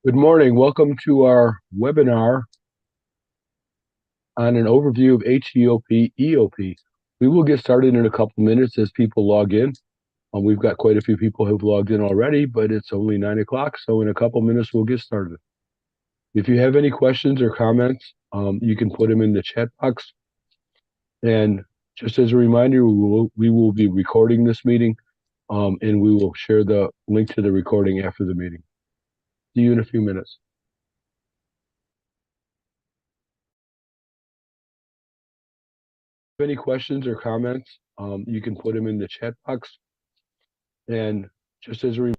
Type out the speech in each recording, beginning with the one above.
Good morning. Welcome to our webinar on an overview of HEOP, EOP. We will get started in a couple minutes as people log in. We've got quite a few people who've logged in already, but it's only 9 o'clock, so in a couple minutes we'll get started. If you have any questions or comments, you can put them in the chat box. And just as a reminder, we will be recording this meeting, and we will share the link to the recording after the meeting. See you in a few minutes. Any questions or comments, you can put them in the chat box. And just as a reminder,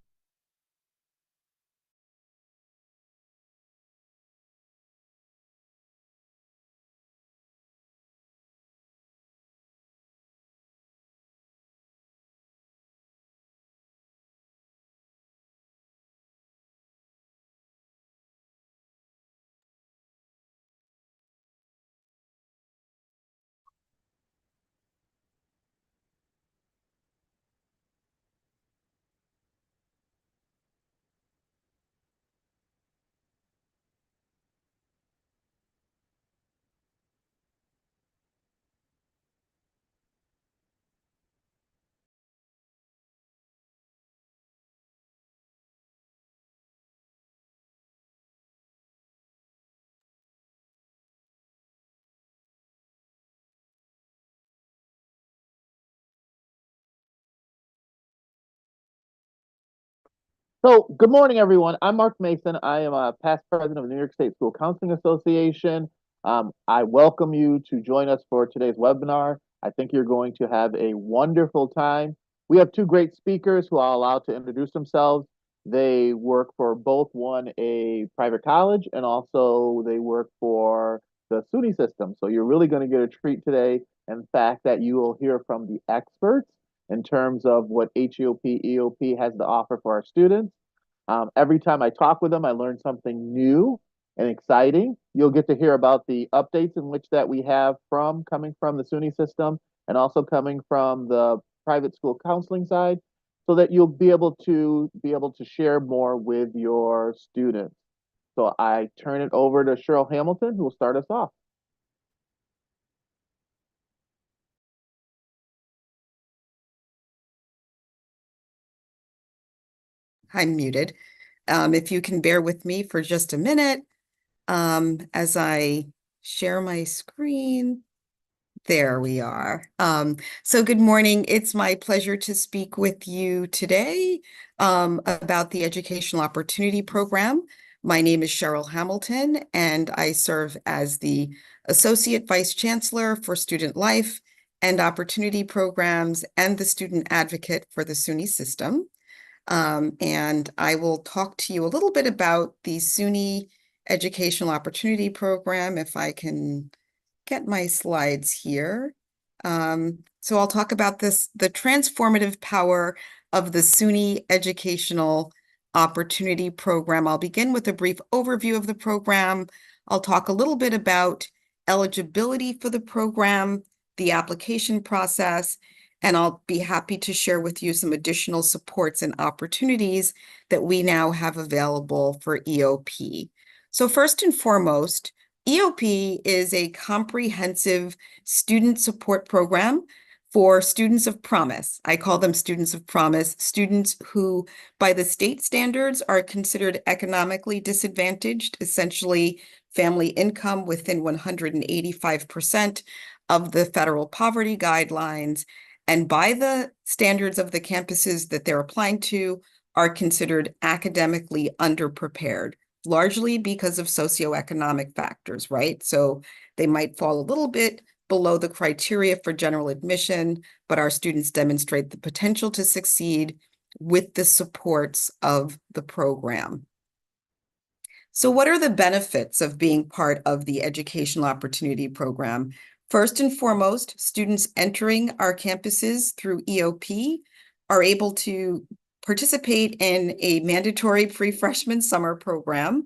So, good morning, everyone. I'm Mark Mason. I am a past president of the New York State School Counseling Association. I welcome you to join us for today's webinar. I think you're going to have a wonderful time. We have two great speakers who I'll allow to introduce themselves. They work for both a private college and also they work for the SUNY system. So you're really going to get a treat today. In fact, that you will hear from the experts in terms of what HEOP, EOP has to offer for our students. Every time I talk with them, I learn something new and exciting. You'll get to hear about the updates in which that we have coming from the SUNY system and also coming from the private school counseling side, so that you'll be able to share more with your students. So I turn it over to Cheryl Hamilton, who will start us off. I'm muted. If you can bear with me for just a minute as I share my screen. There we are. So good morning. It's my pleasure to speak with you today about the Educational Opportunity Program. My name is Cheryl Hamilton, and I serve as the Associate Vice Chancellor for Student Life and Opportunity Programs and the Student Advocate for the SUNY system. And I will talk to you a little bit about the SUNY Educational Opportunity Program, if I can get my slides here. So I'll talk about the transformative power of the SUNY Educational Opportunity Program. I'll begin with a brief overview of the program. I'll talk a little bit about eligibility for the program, the application process, and I'll be happy to share with you some additional supports and opportunities that we now have available for EOP. So first and foremost, EOP is a comprehensive student support program for students of promise. I call them students of promise, students who, by the state standards, are considered economically disadvantaged, essentially family income within 185% of the federal poverty guidelines, and by the standards of the campuses that they're applying to, are considered academically underprepared, largely because of socioeconomic factors, right? So they might fall a little bit below the criteria for general admission, but our students demonstrate the potential to succeed with the supports of the program. So what are the benefits of being part of the Educational Opportunity Program? First and foremost, students entering our campuses through EOP are able to participate in a mandatory pre-freshman summer program.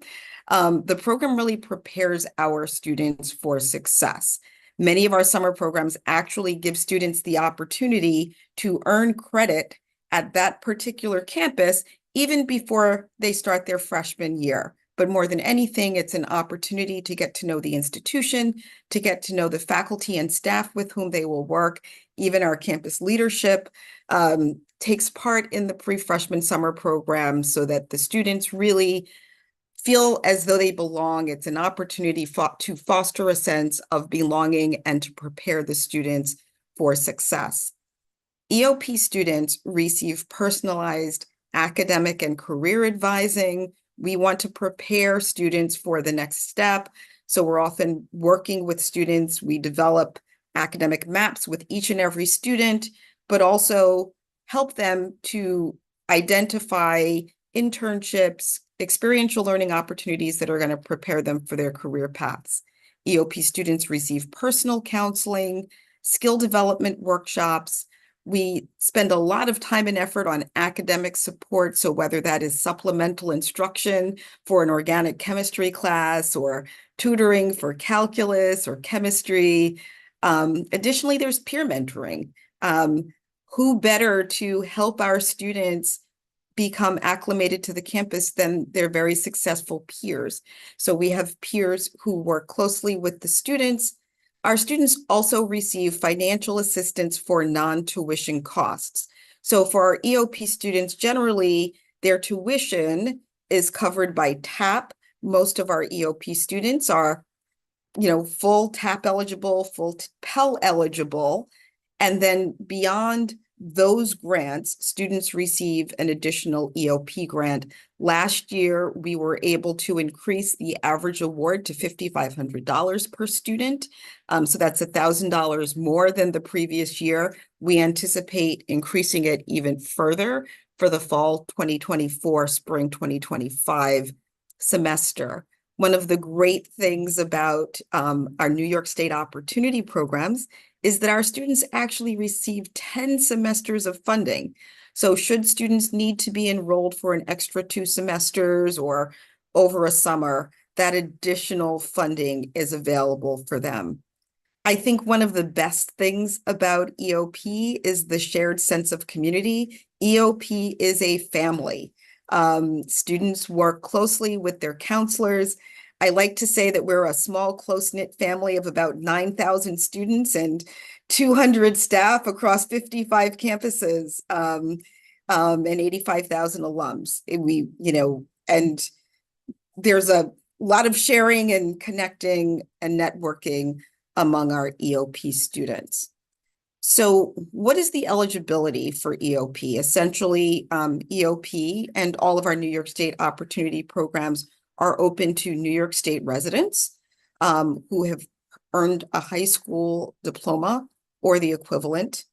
The program really prepares our students for success. Many of our summer programs actually give students the opportunity to earn credit at that particular campus even before they start their freshman year. but more than anything, it's an opportunity to get to know the institution, to get to know the faculty and staff with whom they will work. Even our campus leadership takes part in the pre-freshman summer program so that the students really feel as though they belong. It's an opportunity to foster a sense of belonging and to prepare the students for success. EOP students receive personalized academic and career advising. We want to prepare students for the next step. So we're often working with students. We develop academic maps with each and every student, but also help them to identify internships, experiential learning opportunities that are going to prepare them for their career paths. EOP students receive personal counseling, skill development workshops. We spend a lot of time and effort on academic support. So whether that is supplemental instruction for an organic chemistry class or tutoring for calculus or chemistry. Additionally, there's peer mentoring. Who better to help our students become acclimated to the campus than their very successful peers? So we have peers who work closely with the students. Our students also receive financial assistance for non-tuition costs. So for our EOP students, generally, their tuition is covered by TAP. Most of our EOP students are, full TAP eligible, full Pell eligible. And then beyond those grants, students receive an additional EOP grant. Last year, we were able to increase the average award to $5,500 per student. So that's $1,000 more than the previous year. We anticipate increasing it even further for the fall 2024, spring 2025 semester. One of the great things about our New York State Opportunity Programs is that our students actually receive 10 semesters of funding. So should students need to be enrolled for an extra 2 semesters or over a summer, that additional funding is available for them. I think one of the best things about EOP is the shared sense of community. EOP is a family. Students work closely with their counselors. I like to say that we're a small, close-knit family of about 9,000 students and 200 staff across 55 campuses, and 85,000 alums. And there's a lot of sharing and connecting and networking among our EOP students. So what is the eligibility for EOP? Essentially, EOP and all of our New York State Opportunity Programs are open to New York State residents who have earned a high school diploma or the equivalent.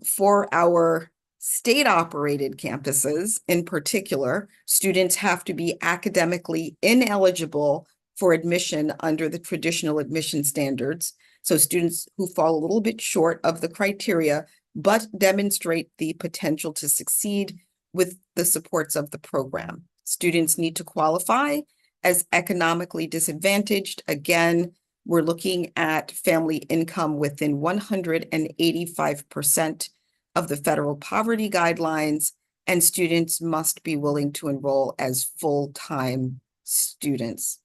For our state-operated campuses in particular, students have to be academically ineligible for admission under the traditional admission standards. So students who fall a little bit short of the criteria, but demonstrate the potential to succeed with the supports of the program. Students need to qualify as economically disadvantaged. Again, we're looking at family income within 185% of the federal poverty guidelines, and students must be willing to enroll as full-time students.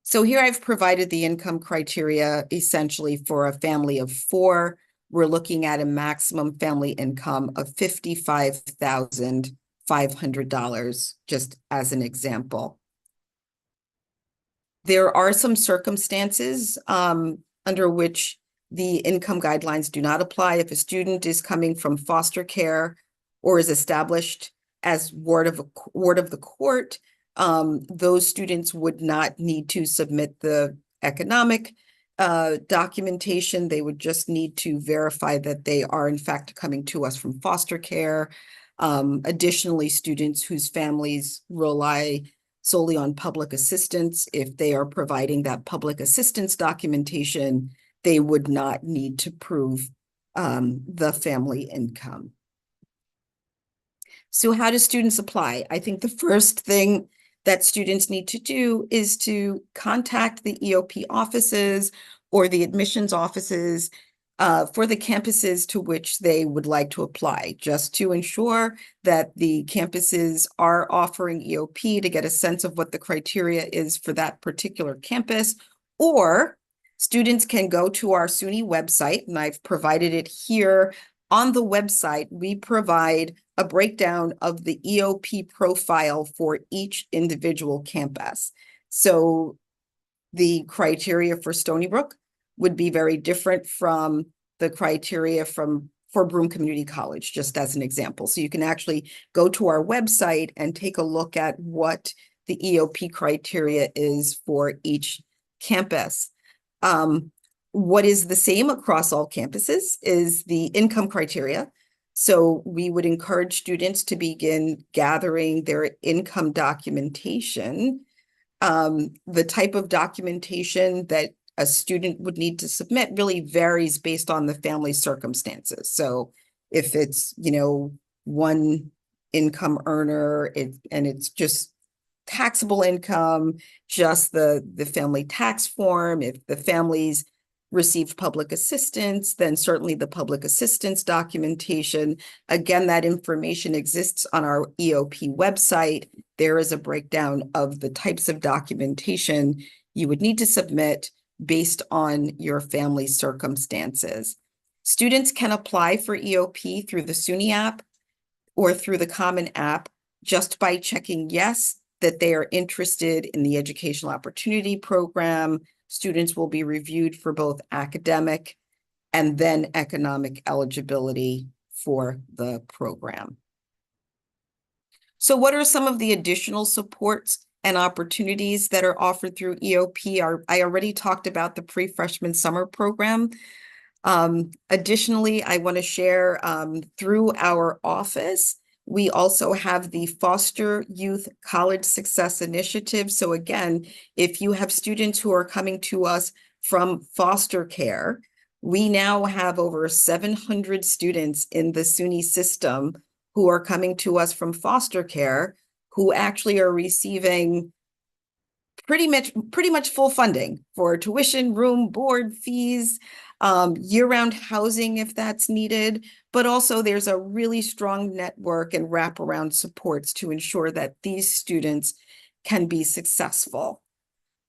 So here I've provided the income criteria essentially for a family of 4. We're looking at a maximum family income of $55,500, just as an example. There are some circumstances under which the income guidelines do not apply. If a student is coming from foster care or is established as ward of the court, those students would not need to submit the economic documentation. They would just need to verify that they are in fact coming to us from foster care. Additionally, students whose families rely solely on public assistance, if they are providing that public assistance documentation, they would not need to prove the family income. So how do students apply? I think the first thing that students need to do is to contact the EOP offices or the admissions offices for the campuses to which they would like to apply, just to ensure that the campuses are offering EOP, to get a sense of what the criteria is for that particular campus. Or students can go to our SUNY website, and I've provided it here. On the website, we provide a breakdown of the EOP profile for each individual campus. So the criteria for Stony Brook would be very different from the criteria for Broome Community College, just as an example. So you can actually go to our website and take a look at what the EOP criteria is for each campus. What is the same across all campuses is the income criteria. So we would encourage students to begin gathering their income documentation. The type of documentation that a student would need to submit really varies based on the family circumstances. So if it's, one income earner, and it's just taxable income, just the family tax form. If the families received public assistance, then certainly the public assistance documentation. Again, that information exists on our EOP website. There is a breakdown of the types of documentation you would need to submit based on your family circumstances. Students can apply for EOP through the SUNY app or through the Common App just by checking yes, that they are interested in the Educational Opportunity Program. Students will be reviewed for both academic and then economic eligibility for the program. So what are some of the additional supports and opportunities that are offered through EOP? I already talked about the pre-freshman summer program. Additionally, I want to share through our office, we also have the Foster Youth College Success Initiative. So again, if you have students who are coming to us from foster care, we now have over 700 students in the SUNY system who are coming to us from foster care, who actually are receiving pretty much full funding for tuition, room, board, fees, year-round housing if that's needed, but also there's a really strong network and wraparound supports to ensure that these students can be successful.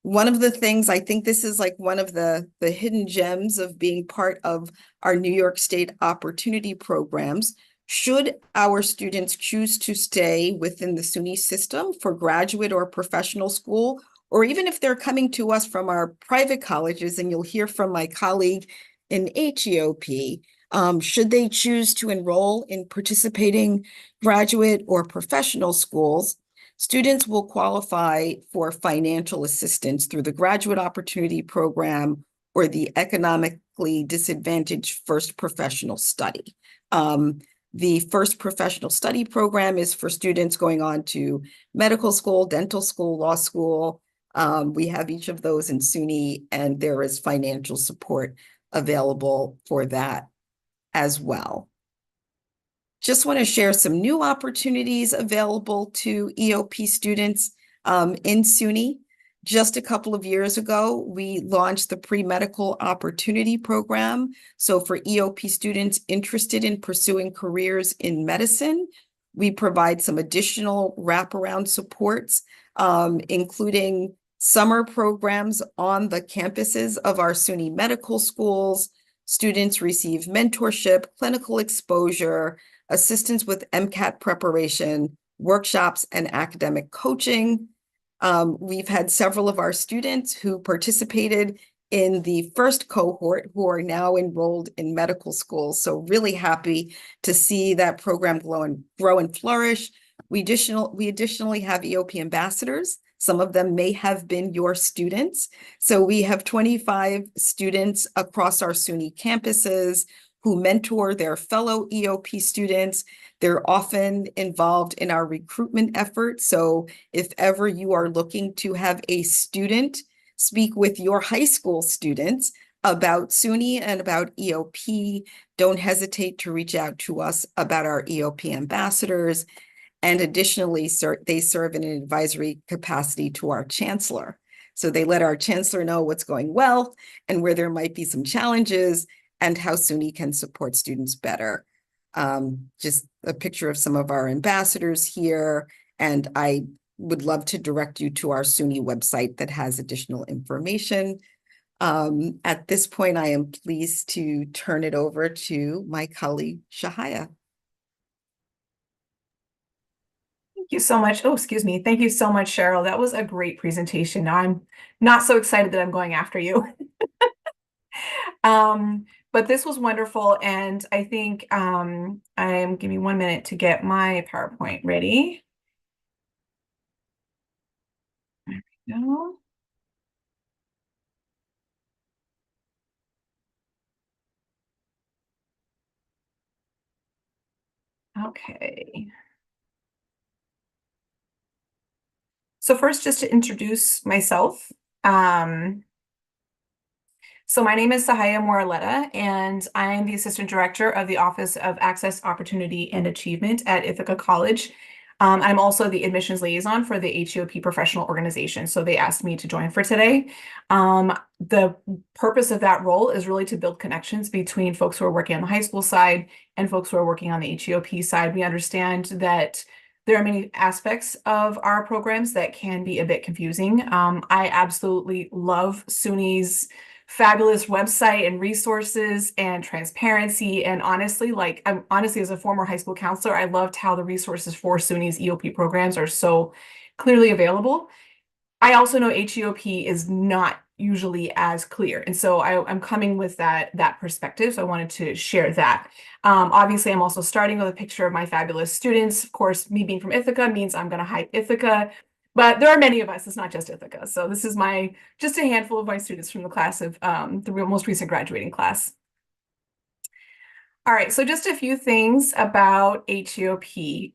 One of the things, I think this is like one of the hidden gems of being part of our New York State opportunity programs. Should our students choose to stay within the SUNY system for graduate or professional school, or even if they're coming to us from our private colleges, and you'll hear from my colleague in HEOP, should they choose to enroll in participating graduate or professional schools, students will qualify for financial assistance through the Graduate Opportunity Program or the Economically Disadvantaged First Professional Study. The First Professional Study Program is for students going on to medical school, dental school, law school. We have each of those in SUNY, and there is financial support available for that as well. Just want to share some new opportunities available to EOP students in SUNY. Just a couple of years ago, we launched the Pre-Medical Opportunity Program. So for EOP students interested in pursuing careers in medicine, we provide some additional wraparound supports, including summer programs on the campuses of our SUNY medical schools. Students receive mentorship, clinical exposure, assistance with MCAT preparation, workshops, and academic coaching. We've had several of our students who participated in the first cohort who are now enrolled in medical school. So really happy to see that program grow and flourish. We additionally have EOP ambassadors. Some of them may have been your students. So we have 25 students across our SUNY campuses who mentor their fellow EOP students. They're often involved in our recruitment efforts. So if ever you are looking to have a student speak with your high school students about SUNY and about EOP, don't hesitate to reach out to us about our EOP ambassadors. And additionally, they serve in an advisory capacity to our chancellor. So they let our chancellor know what's going well and where there might be some challenges. and how SUNY can support students better. Just a picture of some of our ambassadors here, and I would love to direct you to our SUNY website that has additional information. At this point, I am pleased to turn it over to my colleague, Shahaya. Thank you so much. Oh, excuse me. Thank you so much, Cheryl. That was a great presentation. Now I'm not so excited that I'm going after you. But this was wonderful. And I think give me 1 minute to get my PowerPoint ready. There we go. Okay. So first, just to introduce myself. So my name is Sahaya Moraletta, and I am the Assistant Director of the Office of Access, Opportunity, and Achievement at Ithaca College. I'm also the admissions liaison for the HEOP professional organization, so they asked me to join for today. The purpose of that role is really to build connections between folks who are working on the high school side and folks who are working on the HEOP side. We understand that there are many aspects of our programs that can be a bit confusing. I absolutely love SUNY's fabulous website and resources and transparency. And honestly, as a former high school counselor, I loved how the resources for SUNY's EOP programs are so clearly available. I also know HEOP is not usually as clear. And so I'm coming with that perspective. So I wanted to share that. Obviously, I'm also starting with a picture of my fabulous students. Of course, me being from Ithaca means I'm going to hype Ithaca. But there are many of us, it's not just Ithaca. So this is just a handful of my students from the class of the most recent graduating class. All right, so just a few things about HEOP.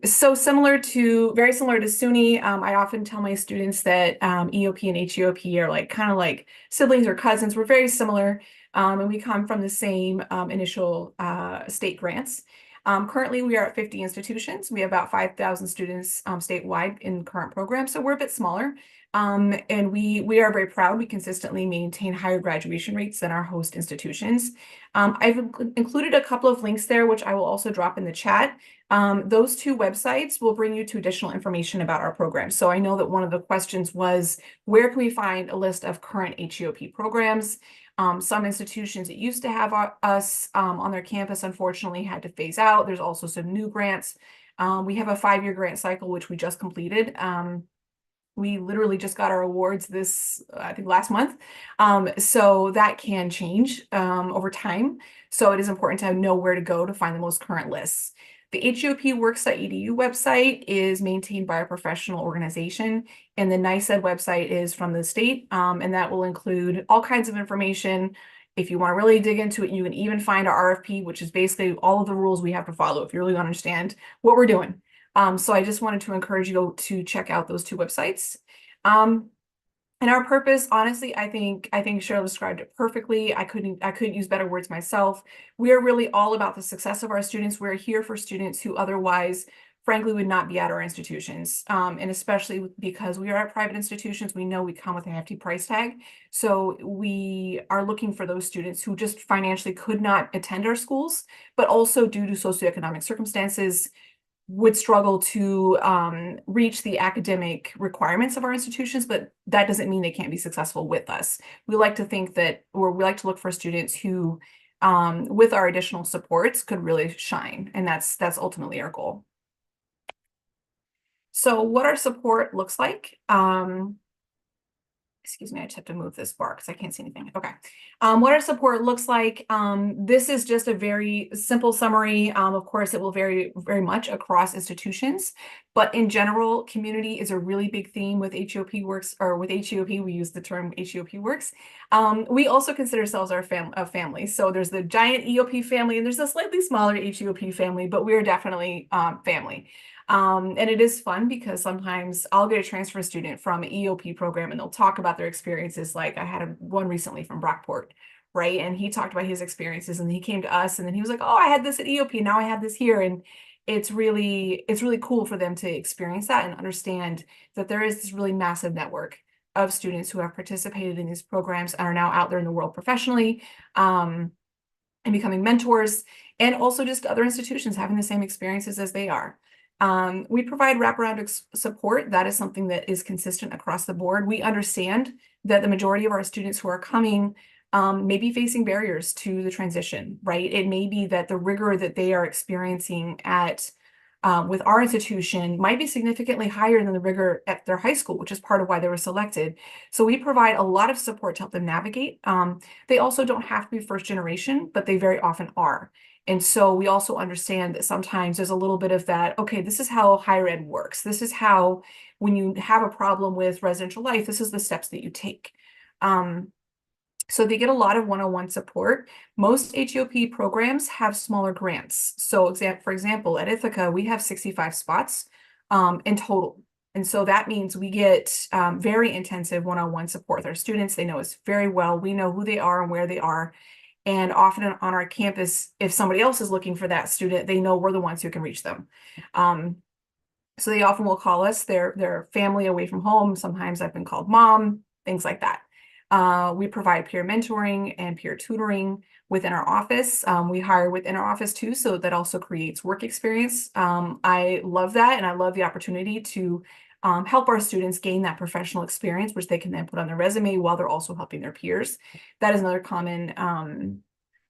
So very similar to SUNY, I often tell my students that EOP and HEOP are kind of like siblings or cousins. We're very similar, and we come from the same initial state grants. Currently, we are at 50 institutions. We have about 5,000 students statewide in current programs, so we're a bit smaller. And we are very proud. We consistently maintain higher graduation rates than our host institutions. I've included a couple of links there, which I will also drop in the chat. Those two websites will bring you to additional information about our program. So I know that one of the questions was, where can we find a list of current HEOP programs? Some institutions that used to have us on their campus, unfortunately, had to phase out. There's also some new grants. We have a 5-year grant cycle, which we just completed. We literally just got our awards I think last month. So that can change over time. So it is important to know where to go to find the most current lists. The HEOPworks.edu website is maintained by a professional organization, and the NYSSCA website is from the state, and that will include all kinds of information. If you want to really dig into it, you can even find our RFP, which is basically all of the rules we have to follow if you really want to understand what we're doing. So I just wanted to encourage you to check out those two websites. And our purpose, honestly, I think Cheryl described it perfectly. I couldn't use better words myself. We are really all about the success of our students. We're here for students who otherwise, frankly, would not be at our institutions. And especially because we are at private institutions, we know we come with a hefty price tag. So we are looking for those students who just financially could not attend our schools, but also due to socioeconomic circumstances, would struggle to reach the academic requirements of our institutions, but that doesn't mean they can't be successful with us. We like to think that, or we like to look for students who, with our additional supports, could really shine, and that's ultimately our goal. So what our support looks like, excuse me, I just have to move this bar because I can't see anything. Okay. What our support looks like, this is just a very simple summary. Of course, it will vary very much across institutions, but in general, community is a really big theme with HEOP Works, or with HEOP, we use the term HEOP Works. We also consider ourselves a family. So there's the giant EOP family, and there's a slightly smaller HEOP family, but we are definitely family. And it is fun because sometimes I'll get a transfer student from an EOP program and they'll talk about their experiences. Like I had one recently from Brockport, right? And he talked about his experiences, and he came to us and then he was like, oh, I had this at EOP, now I have this here. And it's really cool for them to experience that and understand that there is this really massive network of students who have participated in these programs and are now out there in the world professionally. and becoming mentors, and also just other institutions having the same experiences as they are. We provide wraparound support. That is something that is consistent across the board. We understand that the majority of our students who are coming may be facing barriers to the transition, right? It may be that the rigor that they are experiencing with our institution might be significantly higher than the rigor at their high school, which is part of why they were selected. So we provide a lot of support to help them navigate. They also don't have to be first generation, but they very often are. And so we also understand that sometimes there's a little bit of that, okay, this is how higher ed works. This is how, when you have a problem with residential life, this is the steps that you take. So they get a lot of one-on-one support. Most HEOP programs have smaller grants. So for example, at Ithaca, we have 65 spots in total. And so that means we get very intensive one-on-one support with our students. They know us very well. We know who they are and where they are. And often on our campus, if somebody else is looking for that student, they know we're the ones who can reach them. So they often will call us their family away from home. Sometimes I've been called mom, things like that. We provide peer mentoring and peer tutoring within our office. We hire within our office too, so that also creates work experience. I love that, and I love the opportunity to help our students gain that professional experience, which they can then put on their resume while they're also helping their peers. That is another common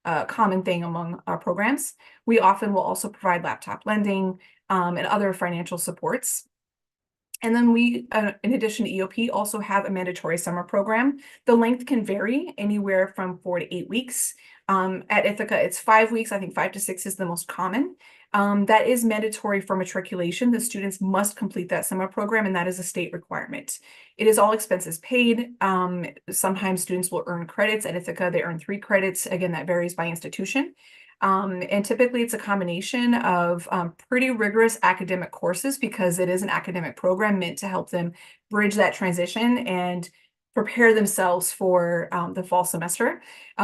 thing among our programs. We often will also provide laptop lending and other financial supports. And then we, in addition to EOP, also have a mandatory summer program. The length can vary anywhere from 4 to 8 weeks. At Ithaca, it's 5 weeks. I think 5 to 6 is the most common. That is mandatory for matriculation. The students must complete that summer program, and that is a state requirement. It is all expenses paid. Sometimes students will earn credits. At Ithaca, they earn 3 credits. Again, that varies by institution. And typically it's a combination of pretty rigorous academic courses, because it is an academic program meant to help them bridge that transition and prepare themselves for the fall semester.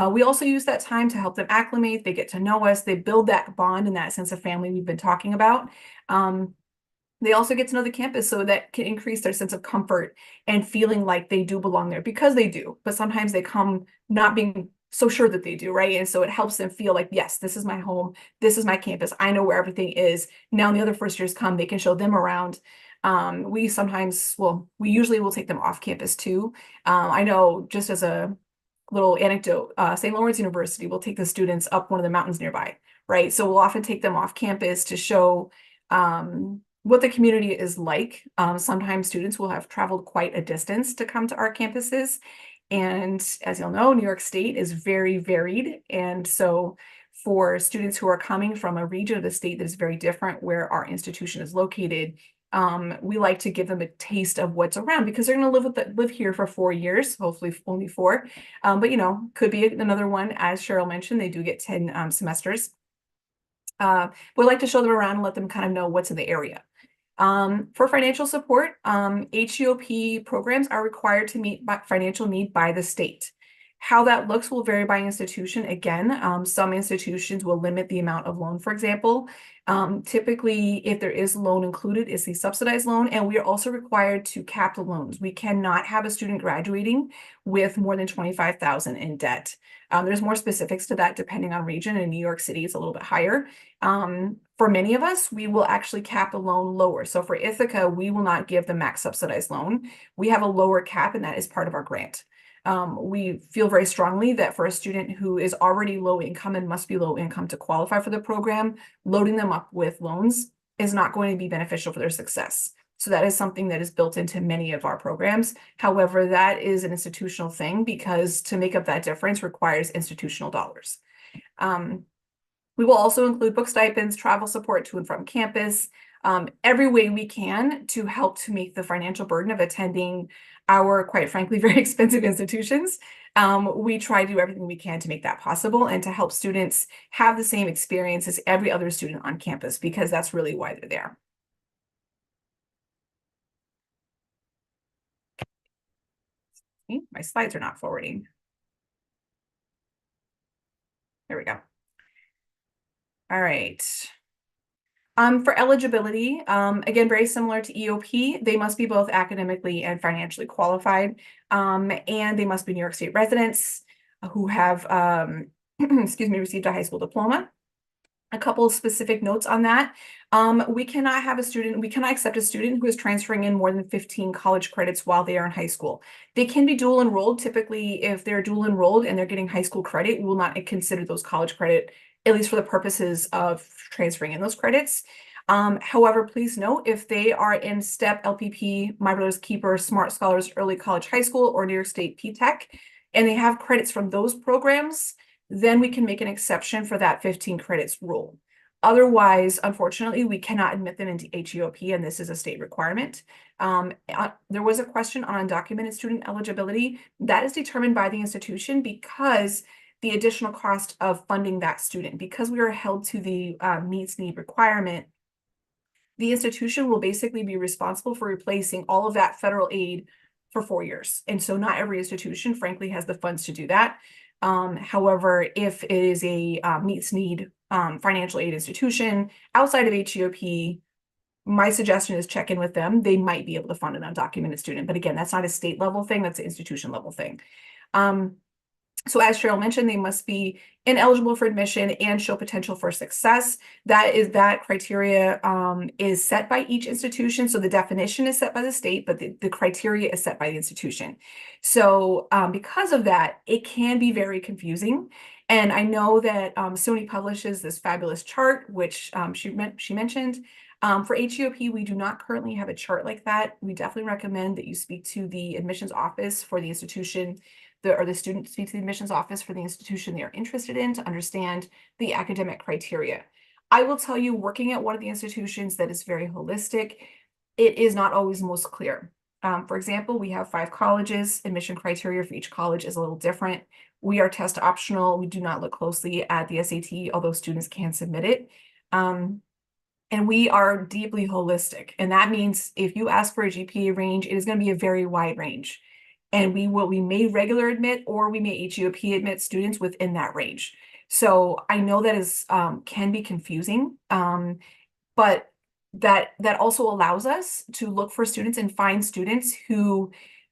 We also use that time to help them acclimate. They get to know us. They build that bond and that sense of family we've been talking about. They also get to know the campus, so that can increase their sense of comfort and feeling like they do belong there, because they do. But sometimes they come not being so sure that they do, right? And so it helps them feel like, yes, this is my home. This is my campus. I know where everything is. Now the other first years come, they can show them around. We usually will take them off campus too. I know, just as a little anecdote, St. Lawrence University will take the students up one of the mountains nearby, right? So we'll often take them off campus to show what the community is like. Sometimes students will have traveled quite a distance to come to our campuses. And as you'll know, New York State is very varied. And so for students who are coming from a region of the state that is very different where our institution is located, we like to give them a taste of what's around, because they're going to live here for 4 years, hopefully only 4. But, could be another one. As Cheryl mentioned, they do get 10 semesters. We like to show them around and let them kind of know what's in the area. For financial support, HEOP programs are required to meet financial need by the state. How that looks will vary by institution. Again, some institutions will limit the amount of loan, for example. Typically, if there is loan included, it's the subsidized loan, and we are also required to cap the loans. We cannot have a student graduating with more than $25,000 in debt. There's more specifics to that depending on region. In New York City, it's a little bit higher. For many of us, we will actually cap the loan lower. So for Ithaca, we will not give the max subsidized loan. We have a lower cap, and that is part of our grant. We feel very strongly that for a student who is already low income and must be low income to qualify for the program, loading them up with loans is not going to be beneficial for their success. So that is something that is built into many of our programs. However, that is an institutional thing, because to make up that difference requires institutional dollars. We will also include book stipends, travel support to and from campus, every way we can to help to make the financial burden of attending our, quite frankly, very expensive institutions. We try to do everything we can to make that possible and to help students have the same experience as every other student on campus, because that's really why they're there. My slides are not forwarding. There we go. All right. For eligibility, again, very similar to EOP, they must be both academically and financially qualified, and they must be New York State residents who have excuse me, received a high school diploma. A couple of specific notes on that. We cannot accept a student who is transferring in more than 15 college credits while they are in high school. They can be dual enrolled. Typically, if they're dual enrolled and they're getting high school credit, we will not consider those college credit, at least for the purposes of transferring in those credits. However, please note, if they are in STEP, LPP, My Brother's Keeper, Smart Scholars, Early College High School, or New York State P-TECH, and they have credits from those programs, then we can make an exception for that 15 credits rule. Otherwise, unfortunately, we cannot admit them into HEOP, and this is a state requirement. There was a question on undocumented student eligibility. That is determined by the institution because the additional cost of funding that student, because we are held to the meets need requirement, the institution will basically be responsible for replacing all of that federal aid for 4 years. And so not every institution, frankly, has the funds to do that. However, if it is a meets need financial aid institution outside of HEOP, my suggestion is check in with them. They might be able to fund an undocumented student. But again, that's not a state level thing, that's an institution level thing. So as Cheryl mentioned, they must be ineligible for admission and show potential for success. That criteria is set by each institution. So the definition is set by the state, but the criteria is set by the institution. So because of that, it can be very confusing. And I know that SUNY publishes this fabulous chart, which she mentioned. For HEOP, we do not currently have a chart like that. We definitely recommend that you speak to the admissions office for the institution, or the student speak to the admissions office for the institution they are interested in to understand the academic criteria. I will tell you, working at one of the institutions that is very holistic, it is not always most clear. For example, we have 5 colleges. Admission criteria for each college is a little different. We are test optional. We do not look closely at the SAT, although students can submit it. And we are deeply holistic. And that means if you ask for a GPA range, it is going to be a very wide range. And we may regular admit, or we may HEOP admit students within that range. So I know that is can be confusing, but that also allows us to look for students and find students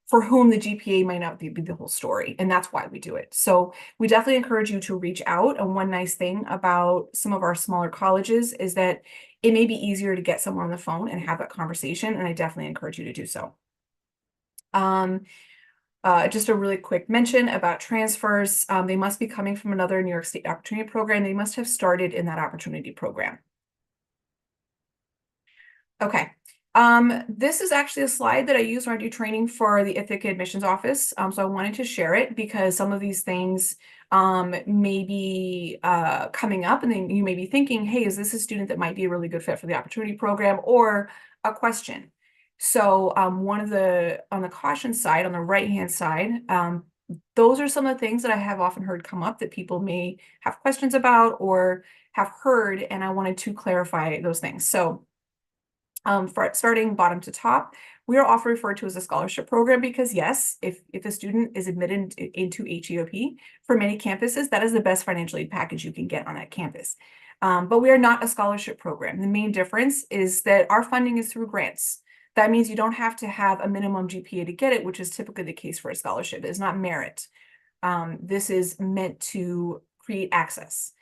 for whom the GPA might not be the whole story. And that's why we do it. So we definitely encourage you to reach out. And one nice thing about some of our smaller colleges is that it may be easier to get someone on the phone and have that conversation. And I definitely encourage you to do so. Just a really quick mention about transfers. They must be coming from another New York State Opportunity Program. They must have started in that Opportunity Program. Okay. This is actually a slide that I use when I do training for the Ithaca Admissions Office. So I wanted to share it because some of these things may be coming up, and then you may be thinking, hey, is this a student that might be a really good fit for the Opportunity Program, or a question? So on the caution side, on the right-hand side, those are some of the things that I have often heard come up that people may have questions about or have heard, and I wanted to clarify those things. So starting bottom to top, we are often referred to as a scholarship program because yes, if a student is admitted into HEOP, for many campuses, that is the best financial aid package you can get on that campus. But we are not a scholarship program. The main difference is that our funding is through grants. That means you don't have to have a minimum GPA to get it, which is typically the case for a scholarship. It is not merit. This is meant to create access.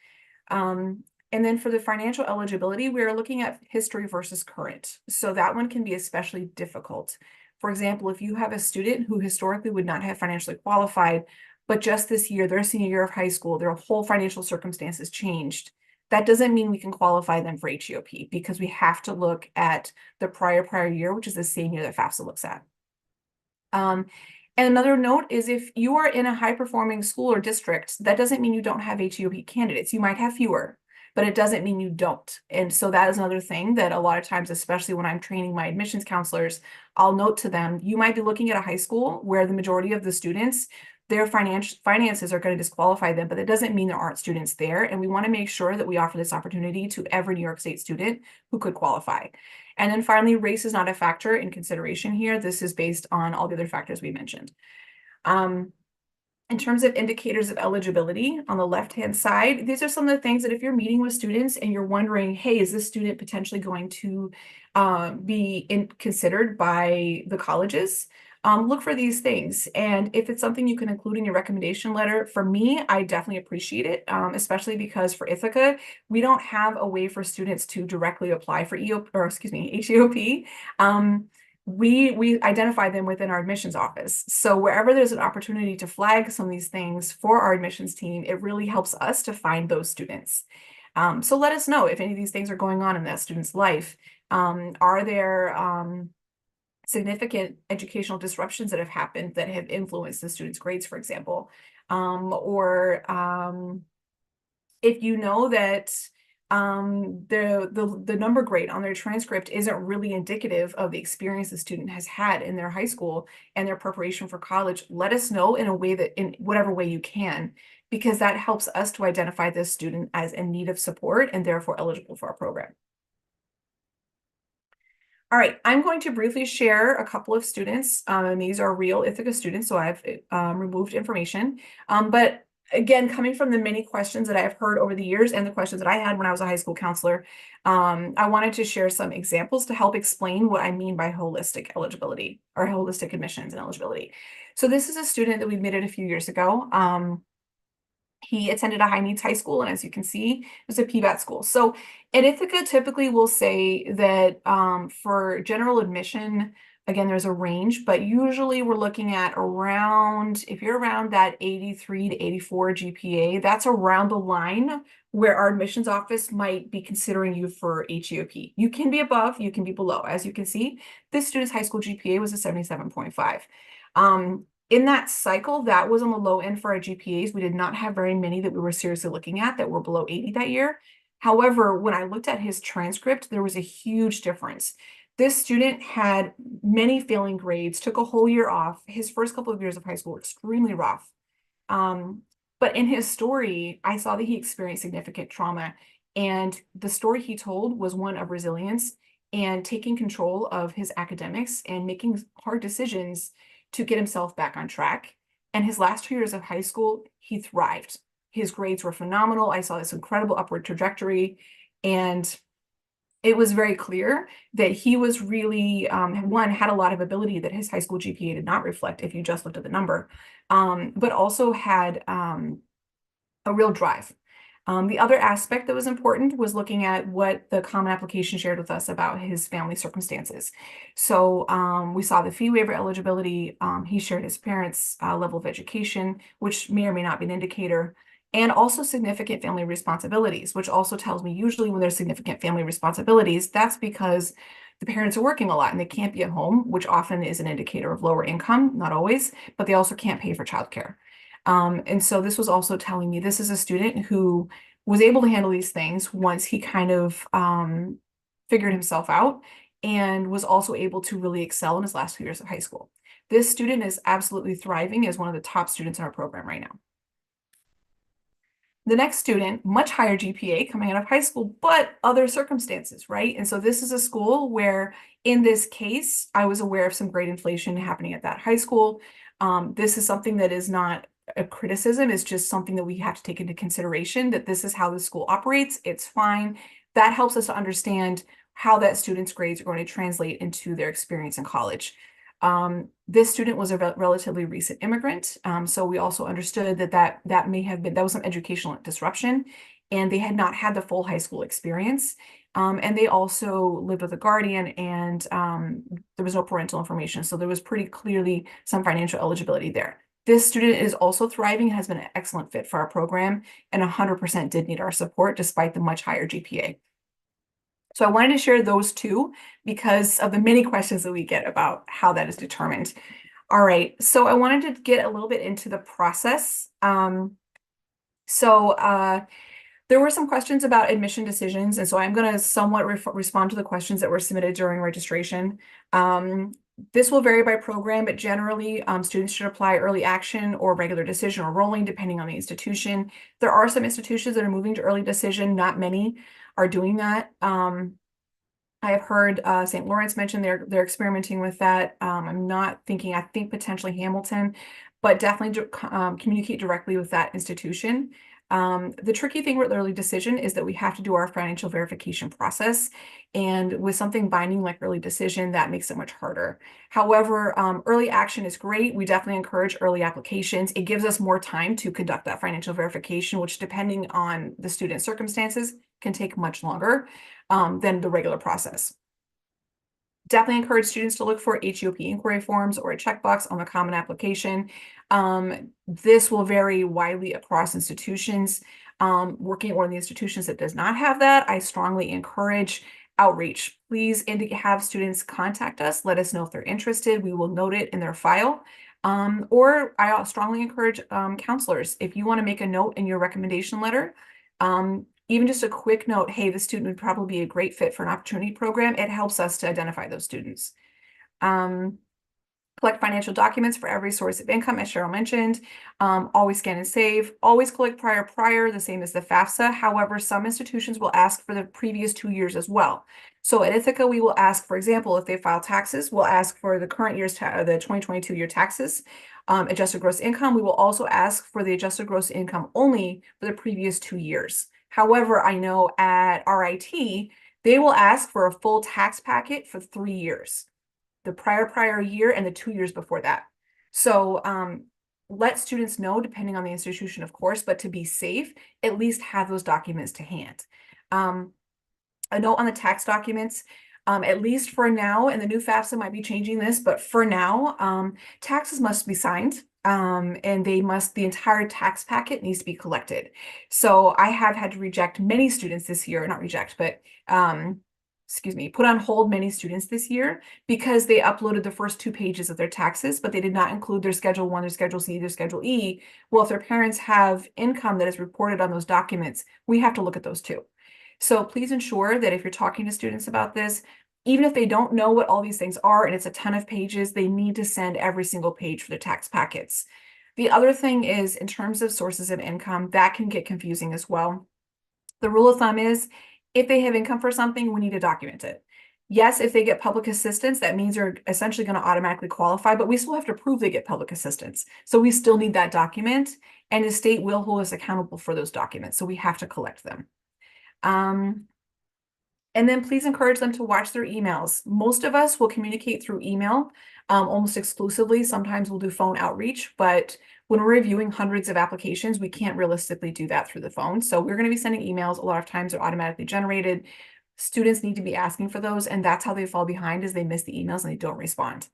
And then for the financial eligibility, we are looking at history versus current. So that one can be especially difficult. For example, if you have a student who historically would not have financially qualified, but just this year, their senior year of high school, their whole financial circumstances changed, that doesn't mean we can qualify them for HEOP because we have to look at the prior year, which is the same year that FAFSA looks at. And another note is if you are in a high-performing school or district, that doesn't mean you don't have HEOP candidates. You might have fewer, but it doesn't mean you don't. And so that is another thing that a lot of times, especially when I'm training my admissions counselors, I'll note to them, you might be looking at a high school where the majority of the students, their finances are going to disqualify them, but it doesn't mean there aren't students there. And we want to make sure that we offer this opportunity to every New York State student who could qualify. And then finally, race is not a factor in consideration here. This is based on all the other factors we mentioned. In terms of indicators of eligibility on the left-hand side, these are some of the things that if you're meeting with students and you're wondering, hey, is this student potentially going to be considered by the colleges? look for these things. And if it's something you can include in your recommendation letter, for me, I definitely appreciate it, especially because for Ithaca, we don't have a way for students to directly apply for EOP, or excuse me, HEOP. We identify them within our admissions office. So wherever there's an opportunity to flag some of these things for our admissions team, it really helps us to find those students. So let us know if any of these things are going on in that student's life. Are there significant educational disruptions that have happened that have influenced the student's grades, for example? If you know that the number grade on their transcript isn't really indicative of the experience the student has had in their high school and their preparation for college, let us know in a way that, in whatever way you can, because that helps us to identify this student as in need of support and therefore eligible for our program. All right, I'm going to briefly share a couple of students, and these are real Ithaca students, so I've removed information. But again, coming from the many questions that I've heard over the years and the questions that I had when I was a high school counselor, I wanted to share some examples to help explain what I mean by holistic eligibility or holistic admissions and eligibility. So this is a student that we admitted a few years ago. He attended a high needs high school, and as you can see, it was a PBAT school. So in Ithaca, typically we'll say that for general admission, again, there's a range, but usually we're looking at around, if you're around that 83 to 84 GPA, that's around the line where our admissions office might be considering you for HEOP. You can be above, you can be below. As you can see, this student's high school GPA was a 77.5. In that cycle, that was on the low end for our GPAs. We did not have very many that we were seriously looking at that were below 80 that year. However, when I looked at his transcript, there was a huge difference. This student had many failing grades, took a whole year off. His first couple of years of high school were extremely rough. But in his story, I saw that he experienced significant trauma. And the story he told was one of resilience and taking control of his academics and making hard decisions to get himself back on track. And his last 2 years of high school, he thrived. His grades were phenomenal. I saw this incredible upward trajectory. And it was very clear that he was really, one, had a lot of ability that his high school GPA did not reflect if you just looked at the number, but also had a real drive. The other aspect that was important was looking at what the Common Application shared with us about his family circumstances. So we saw the fee waiver eligibility. He shared his parents' level of education, which may or may not be an indicator, and also significant family responsibilities, which also tells me usually when there's significant family responsibilities, that's because the parents are working a lot and they can't be at home, which often is an indicator of lower income, not always, but they also can't pay for childcare. And so this was also telling me this is a student who was able to handle these things once he kind of figured himself out and was also able to really excel in his last few years of high school. This student is absolutely thriving as one of the top students in our program right now. The next student, much higher GPA coming out of high school, but other circumstances, right? And so this is a school where, in this case, I was aware of some grade inflation happening at that high school. This is something that is not a criticism, it's just something that we have to take into consideration, that this is how the school operates. It's fine. That helps us to understand how that student's grades are going to translate into their experience in college. This student was a relatively recent immigrant, so we also understood that may have been, that was some educational disruption, and they had not had the full high school experience. And they also lived with a guardian, and there was no parental information, so there was pretty clearly some financial eligibility there. This student is also thriving, has been an excellent fit for our program, and 100% did need our support despite the much higher GPA. So I wanted to share those two because of the many questions that we get about how that is determined. All right, so I wanted to get a little bit into the process. There were some questions about admission decisions, and so I'm going to somewhat respond to the questions that were submitted during registration. This will vary by program, but generally students should apply early action or regular decision or rolling, depending on the institution. There are some institutions that are moving to early decision. Not many are doing that. I have heard St. Lawrence mention they're experimenting with that. I'm not thinking, I think potentially Hamilton, but definitely communicate directly with that institution. The tricky thing with early decision is that we have to do our financial verification process. And with something binding like early decision, that makes it much harder. However, early action is great. We definitely encourage early applications. It gives us more time to conduct that financial verification, which depending on the student's circumstances can take much longer than the regular process. Definitely encourage students to look for HEOP inquiry forms or a checkbox on the common application. This will vary widely across institutions. Working at one of the institutions that does not have that, I strongly encourage outreach. Please have students contact us. Let us know if they're interested. We will note it in their file. Or I strongly encourage counselors, if you want to make a note in your recommendation letter, even just a quick note, hey, the student would probably be a great fit for an opportunity program. It helps us to identify those students. Collect financial documents for every source of income, as Cheryl mentioned. Always scan and save. Always collect prior, the same as the FAFSA. However, some institutions will ask for the previous 2 years as well. So at Ithaca, we will ask, for example, if they file taxes, we'll ask for the current year's, the 2022 year taxes. Adjusted gross income, we will also ask for the adjusted gross income only for the previous 2 years. However, I know at RIT, they will ask for a full tax packet for 3 years, the prior year and the 2 years before that. So let students know, depending on the institution, of course, but to be safe, at least have those documents to hand. A note on the tax documents, at least for now, and the new FAFSA might be changing this, but for now, taxes must be signed. And the entire tax packet needs to be collected. So I have had to reject many students this year, not reject, but put on hold many students this year because they uploaded the first 2 pages of their taxes, but they did not include their Schedule 1, their Schedule C, their Schedule E. Well, if their parents have income that is reported on those documents, we have to look at those too. So please ensure that if you're talking to students about this, even if they don't know what all these things are and it's a ton of pages, they need to send every single page for their tax packets. The other thing is, in terms of sources of income, that can get confusing as well. The rule of thumb is, if they have income for something, we need to document it. Yes, if they get public assistance, that means they're essentially going to automatically qualify, but we still have to prove they get public assistance. So we still need that document, and the state will hold us accountable for those documents. So we have to collect them. And then please encourage them to watch their emails. Most of us will communicate through email almost exclusively. Sometimes we'll do phone outreach, but when we're reviewing hundreds of applications, we can't realistically do that through the phone. So we're going to be sending emails. A lot of times they're automatically generated. Students need to be asking for those, and that's how they fall behind, is they miss the emails and they don't respond.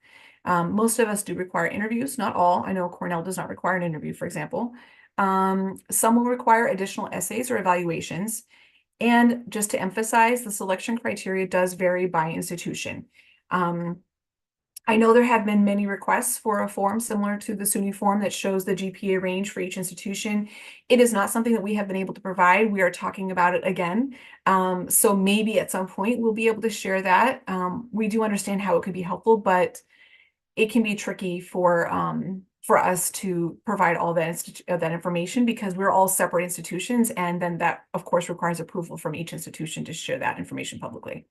Most of us do require interviews, not all. I know Cornell does not require an interview, for example. Some will require additional essays or evaluations. And just to emphasize, the selection criteria does vary by institution. I know there have been many requests for a form similar to the SUNY form that shows the GPA range for each institution. It is not something that we have been able to provide. We are talking about it again. So maybe at some point we'll be able to share that. We do understand how it could be helpful, but it can be tricky for us to provide all that information because we're all separate institutions, and then that of course requires approval from each institution to share that information publicly.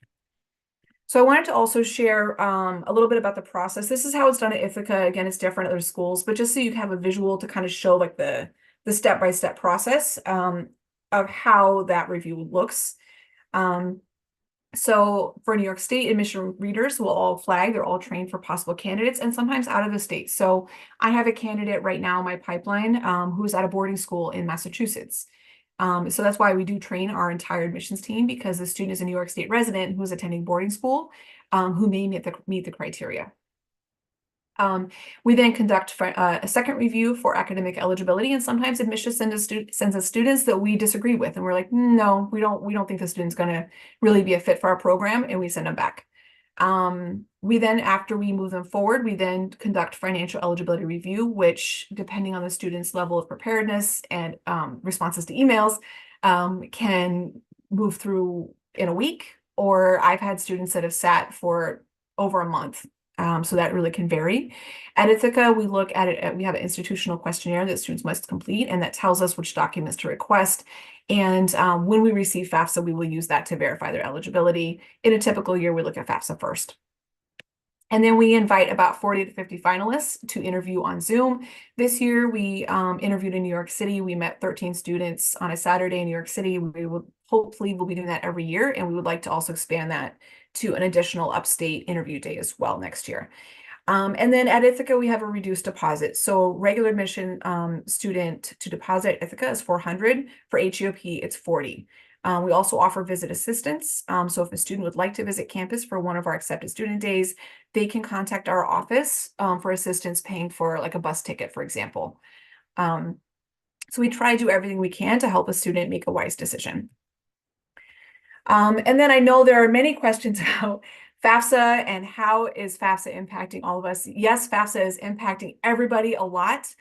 So I wanted to also share a little bit about the process. This is how it's done at Ithaca. Again, it's different at other schools, but just so you have a visual to kind of show like the step-by-step process of how that review looks. So for New York State, admission readers will all flag. They're all trained for possible candidates and sometimes out of the state. So I have a candidate right now in my pipeline who's at a boarding school in Massachusetts. So that's why we do train our entire admissions team, because the student is a New York State resident who is attending boarding school who may meet the criteria. We then conduct a second review for academic eligibility, and sometimes admissions sends us students that we disagree with, and we're like, no, we don't think the student's going to really be a fit for our program, and we send them back. We then, after we move them forward, we then conduct financial eligibility review, which, depending on the student's level of preparedness and responses to emails, can move through in a week, or I've had students that have sat for over a month. So that really can vary. At Ithaca, we look at it, we have an institutional questionnaire that students must complete, and that tells us which documents to request. And when we receive FAFSA, we will use that to verify their eligibility. In a typical year, we look at FAFSA first. And then we invite about 40 to 50 finalists to interview on Zoom. This year, we interviewed in New York City. We met 13 students on a Saturday in New York City. We will hopefully we'll be doing that every year, and we would like to also expand that to an additional upstate interview day as well next year. And then at Ithaca, we have a reduced deposit. So regular admission student to deposit at Ithaca is $400. For HEOP, it's $40. We also offer visit assistance. So if a student would like to visit campus for one of our accepted student days, they can contact our office for assistance paying for like a bus ticket, for example. So we try to do everything we can to help a student make a wise decision. And then I know there are many questions about FAFSA and how is FAFSA impacting all of us. Yes, FAFSA is impacting everybody a lot.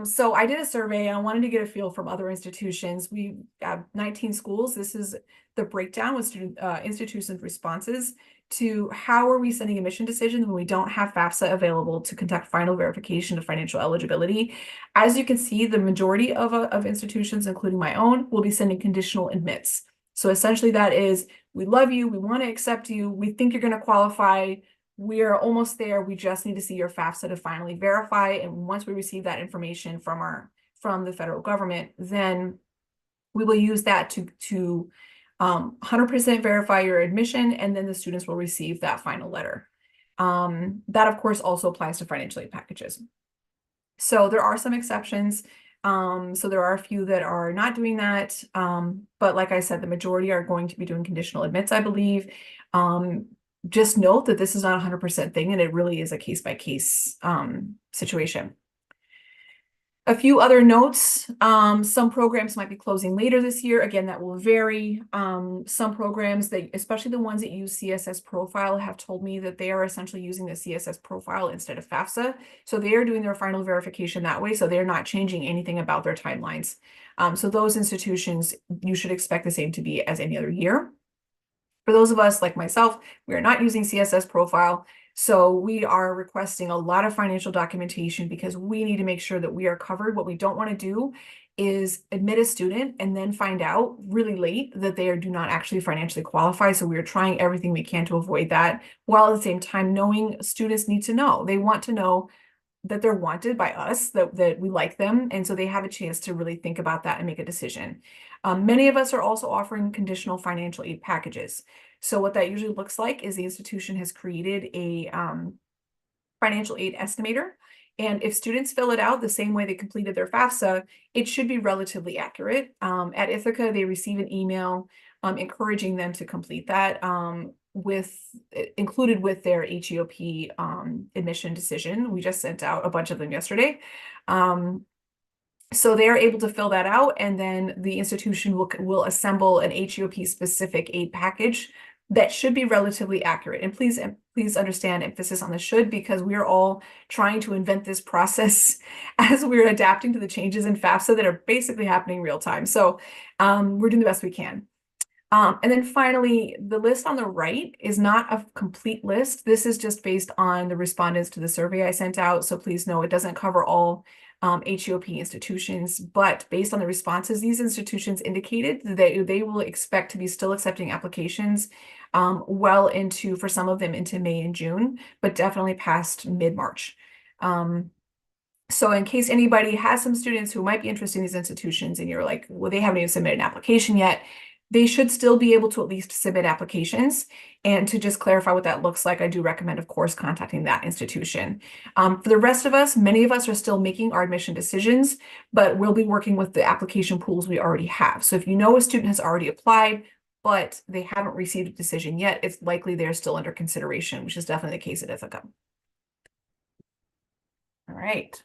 So I did a survey and I wanted to get a feel from other institutions. We have 19 schools. This is the breakdown with student institutions' responses to how are we sending admission decisions when we don't have FAFSA available to conduct final verification of financial eligibility. As you can see, the majority of institutions, including my own, will be sending conditional admits. So essentially that is, we love you, we want to accept you, we think you're going to qualify, we are almost there, we just need to see your FAFSA to finally verify. And once we receive that information from the federal government, then we will use that to 100% verify your admission, and then the students will receive that final letter. That of course also applies to financial aid packages. So there are some exceptions. So there are a few that are not doing that. But like I said, the majority are going to be doing conditional admits, I believe. Just note that this is not a 100% thing, and it really is a case-by-case situation. A few other notes, some programs might be closing later this year. Again, that will vary. Some programs, that, especially the ones that use CSS Profile, have told me that they are essentially using the CSS Profile instead of FAFSA. So they are doing their final verification that way. So they're not changing anything about their timelines. So those institutions, you should expect the same to be as any other year. For those of us like myself, we are not using CSS Profile. So we are requesting a lot of financial documentation because we need to make sure that we are covered. What we don't want to do is admit a student and then find out really late that they do not actually financially qualify. So we are trying everything we can to avoid that, while at the same time knowing students need to know. They want to know that they're wanted by us, that we like them. And so they have a chance to really think about that and make a decision. Many of us are also offering conditional financial aid packages. So what that usually looks like is the institution has created a financial aid estimator. And if students fill it out the same way they completed their FAFSA, it should be relatively accurate. At Ithaca, they receive an email encouraging them to complete that included with their HEOP admission decision. We just sent out a bunch of them yesterday. So they are able to fill that out, and then the institution will assemble an HEOP specific aid package that should be relatively accurate. And please understand, emphasis on the should, because we are all trying to invent this process as we're adapting to the changes in FAFSA that are basically happening real time. So we're doing the best we can. And then finally, the list on the right is not a complete list. This is just based on the respondents to the survey I sent out. So please know it doesn't cover all HEOP institutions, but based on the responses, these institutions indicated that they will expect to be still accepting applications well into, for some of them, into May and June, but definitely past mid-March. So in case anybody has some students who might be interested in these institutions and you're like, well, they haven't even submitted an application yet, they should still be able to at least submit applications. And to just clarify what that looks like, I do recommend, of course, contacting that institution. For the rest of us, many of us are still making our admission decisions, but we'll be working with the application pools we already have. So if you know a student has already applied, but they haven't received a decision yet, it's likely they're still under consideration, which is definitely the case at Ithaca. All right.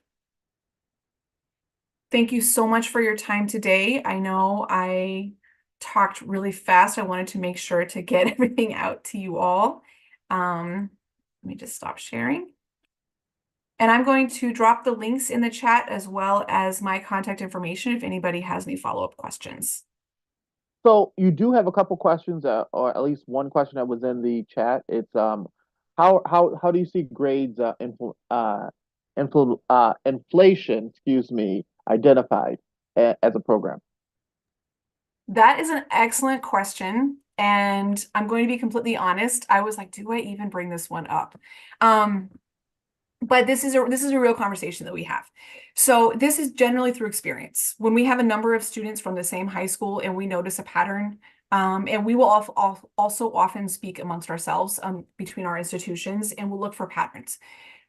Thank you so much for your time today. I know I talked really fast. I wanted to make sure to get everything out to you all. Let me just stop sharing. And I'm going to drop the links in the chat as well as my contact information if anybody has any follow-up questions. So you do have a couple questions, or at least one question that was in the chat. It's how do you see grades inflation, excuse me, identified as a program? That is an excellent question. And I'm going to be completely honest, I was like, do I even bring this one up? But this is a real conversation that we have. So this is generally through experience. When we have a number of students from the same high school and we notice a pattern, and we will also often speak amongst ourselves between our institutions, and we'll look for patterns.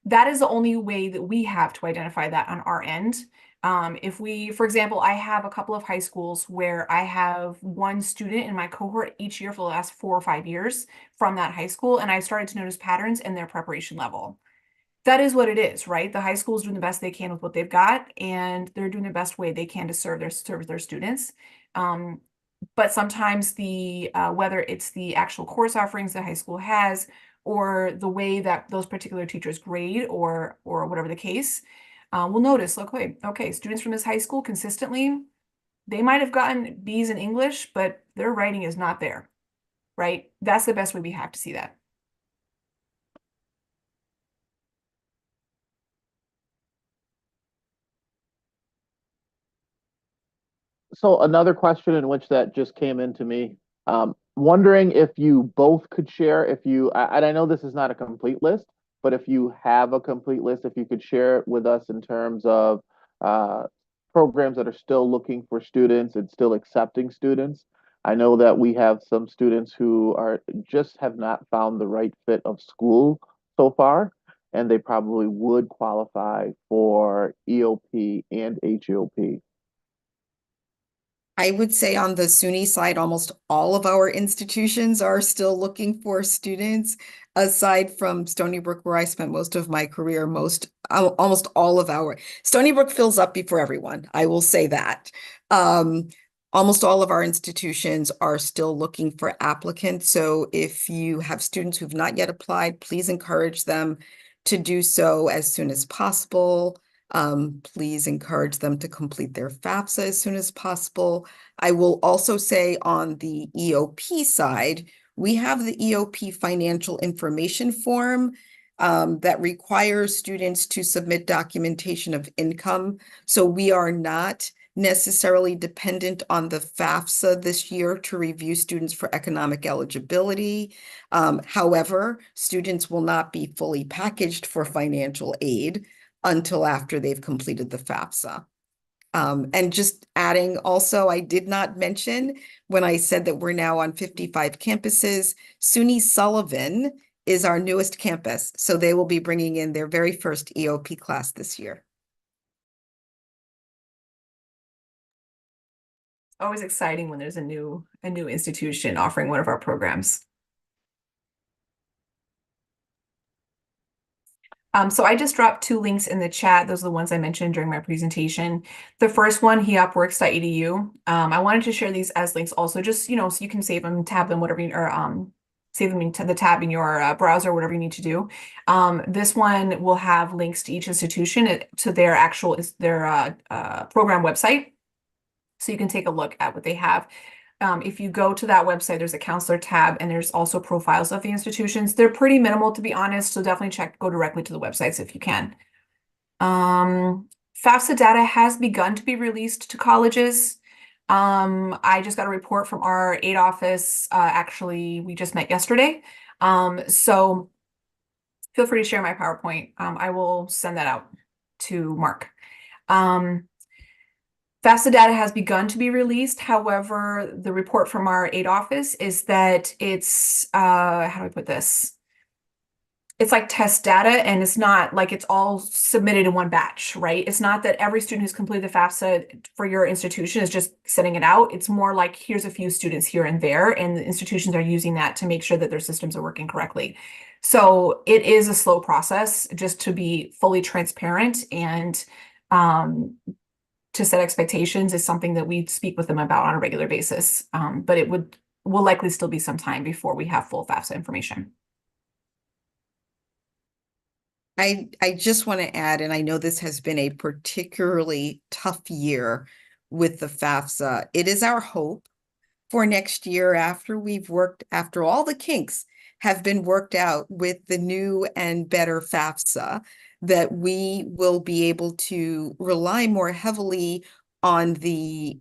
That is the only way that we have to identify that on our end. If we, for example, I have a couple of high schools where I have one student in my cohort each year for the last 4 or 5 years from that high school, and I started to notice patterns in their preparation level. That is what it is, right? The high school is doing the best they can with what they've got, and they're doing the best way they can to serve their students. But sometimes whether it's the actual course offerings the high school has, or the way that those particular teachers grade, or whatever the case, we'll notice, look, okay, students from this high school consistently, they might have gotten B's in English, but their writing is not there, right? That's the best way we have to see that. So another question in which that just came into me, wondering if you both could share, and I know this is not a complete list, but if you have a complete list, if you could share it with us in terms of uh, programs that are still looking for students and still accepting students. I know that we have some students who are just have not found the right fit of school so far, and they probably would qualify for EOP and HEOP. I would say on the SUNY side, almost all of our institutions are still looking for students. Aside from Stony Brook, where I spent most of my career, almost all of our Stony Brook fills up before everyone. I will say that. Almost all of our institutions are still looking for applicants. So if you have students who've not yet applied, please encourage them to do so as soon as possible. Please encourage them to complete their FAFSA as soon as possible. I will also say on the EOP side, we have the EOP financial information form that requires students to submit documentation of income. So we are not necessarily dependent on the FAFSA this year to review students for economic eligibility. However, students will not be fully packaged for financial aid until after they've completed the FAFSA. And just adding also, I did not mention when I said that we're now on 55 campuses, SUNY Sullivan is our newest campus. So they will be bringing in their very first EOP class this year. Always exciting when there's a new institution offering one of our programs. So I just dropped 2 links in the chat. Those are the ones I mentioned during my presentation. The first one, HEOPworks.edu. I wanted to share these as links also, just, so you can save them, tab them, whatever, or save them into the tab in your browser, whatever you need to do. This one will have links to each institution, to their program website. So you can take a look at what they have. If you go to that website, there's a counselor tab, and there's also profiles of the institutions. They're pretty minimal, to be honest, so definitely go directly to the websites if you can. FAFSA data has begun to be released to colleges. I just got a report from our aid office. Actually, we just met yesterday. So feel free to share my PowerPoint. I will send that out to Mark. FAFSA data has begun to be released. However, the report from our aid office is that it's, how do I put this? It's like test data, and it's not like it's all submitted in one batch, right? It's not that every student who's completed the FAFSA for your institution is just sending it out. It's more like, here's a few students here and there, and the institutions are using that to make sure that their systems are working correctly. So it is a slow process, just to be fully transparent, and to set expectations is something that we speak with them about on a regular basis. But it will likely still be some time before we have full FAFSA information. I just want to add, and I know this has been a particularly tough year with the FAFSA. It is our hope for next year, after all the kinks have been worked out with the new and better FAFSA, that we will be able to rely more heavily on the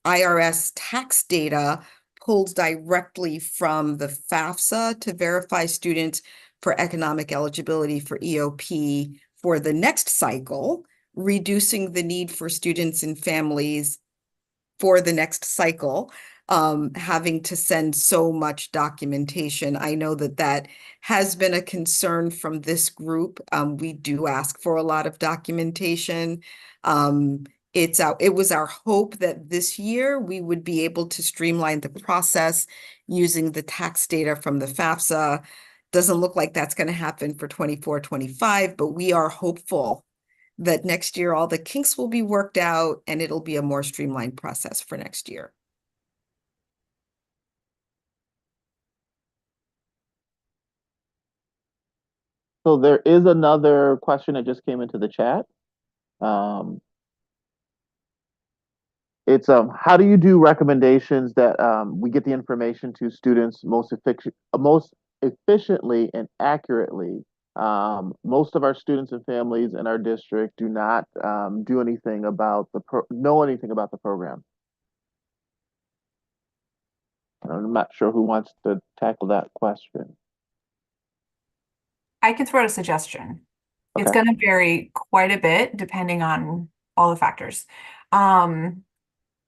IRS tax data pulled directly from the FAFSA to verify students for economic eligibility for EOP for the next cycle, reducing the need for students and families for the next cycle, having to send so much documentation. I know that that has been a concern from this group. We do ask for a lot of documentation. It was our hope that this year we would be able to streamline the process using the tax data from the FAFSA. Doesn't look like that's going to happen for 24-25, but we are hopeful that next year all the kinks will be worked out and it'll be a more streamlined process for next year. So there is another question that just came into the chat. It's how do you do recommendations that we get the information to students most efficiently and accurately? Most of our students and families in our district do not do anything about know anything about the program. I'm not sure who wants to tackle that question. I can throw out a suggestion. It's Okay. going to vary quite a bit depending on all the factors.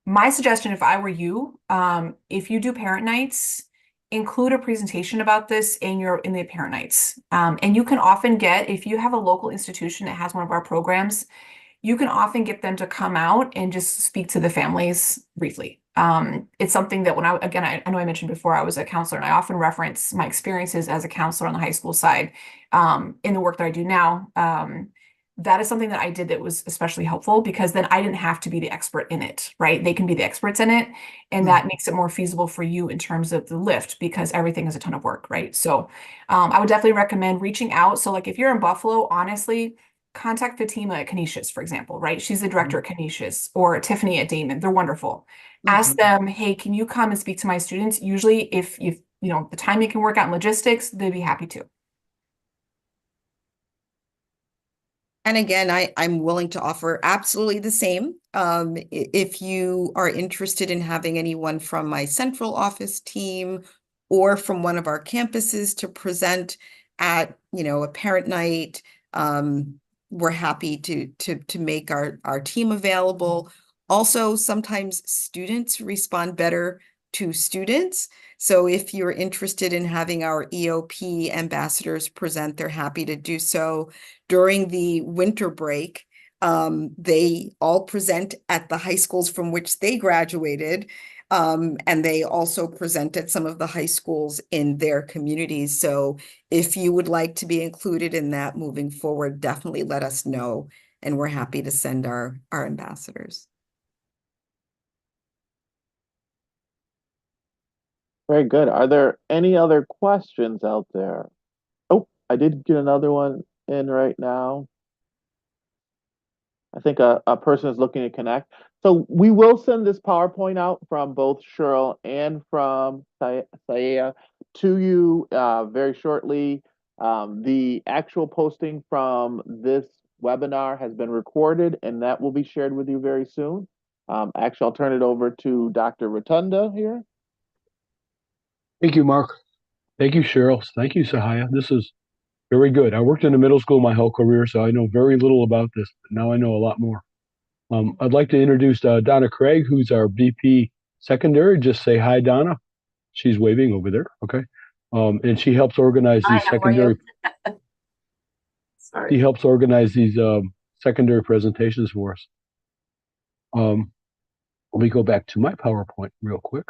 My suggestion, if I were you, if you do parent nights, include a presentation about this in the parent nights. And you can often get, if you have a local institution that has one of our programs, you can often get them to come out and just speak to the families briefly. It's something that I know I mentioned before, I was a counselor, and I often reference my experiences as a counselor on the high school side in the work that I do now. That is something that I did that was especially helpful, because then I didn't have to be the expert in it, right? They can be the experts in it, and that makes it more feasible for you in terms of the lift, because everything is a ton of work, right? So I would definitely recommend reaching out. So like if you're in Buffalo, honestly, contact Fatima at Canisius, for example, right? She's the director at Canisius, or Tiffany at Damon. They're wonderful. Ask them, hey, can you come and speak to my students? Usually if the timing can work out in logistics, they'd be happy to. And again, I'm willing to offer absolutely the same. If you are interested in having anyone from my central office team or from one of our campuses to present at, a parent night, we're happy to make our team available. Also, sometimes students respond better to students. So if you're interested in having our EOP ambassadors present, they're happy to do so. During the winter break, they all present at the high schools from which they graduated. And they also present at some of the high schools in their communities. So if you would like to be included in that moving forward, definitely let us know. And we're happy to send our ambassadors. Very good. Are there any other questions out there? Oh, I did get another one in right now. I think a person is looking to connect. So we will send this PowerPoint out from both Cheryl and from Saya to you very shortly. The actual posting from this webinar has been recorded, and that will be shared with you very soon. Actually, I'll turn it over to Dr. Rotunda here. Thank you, Mark. Thank you, Cheryl. Thank you, Sahaya. This is very good. I worked in the middle school my whole career, so I know very little about this, but now I know a lot more. I'd like to introduce Donna Craig, who's our BP secondary. Just say hi, Donna. She's waving over there. Okay. And she helps organize these secondary. Sorry. She helps organize these secondary presentations for us. Let me go back to my PowerPoint real quick.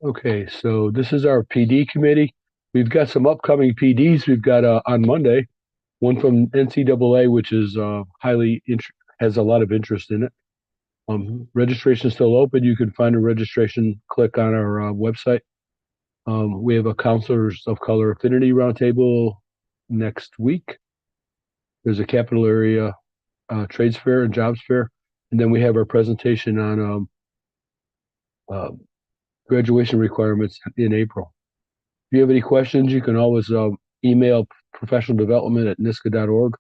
Okay, so this is our PD committee. We've got some upcoming PDs. We've got on Monday, one from NCAA, which is has a lot of interest in it. Registration is still open. You can find a registration click on our website. We have a Counselors of Color Affinity Roundtable next week. There's a capital area trades fair and jobs fair. And then we have our presentation on graduation requirements in April. If you have any questions, you can always email professionaldevelopment@NYSSCA.org,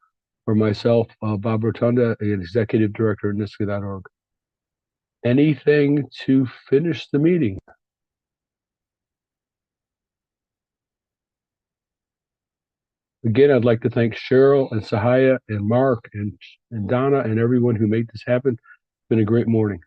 For myself, Bob Rotunda, an executive director at NYSSCA.org. Anything to finish the meeting? Again, I'd like to thank Cheryl and Sahaya and Mark and Donna and everyone who made this happen. It's been a great morning.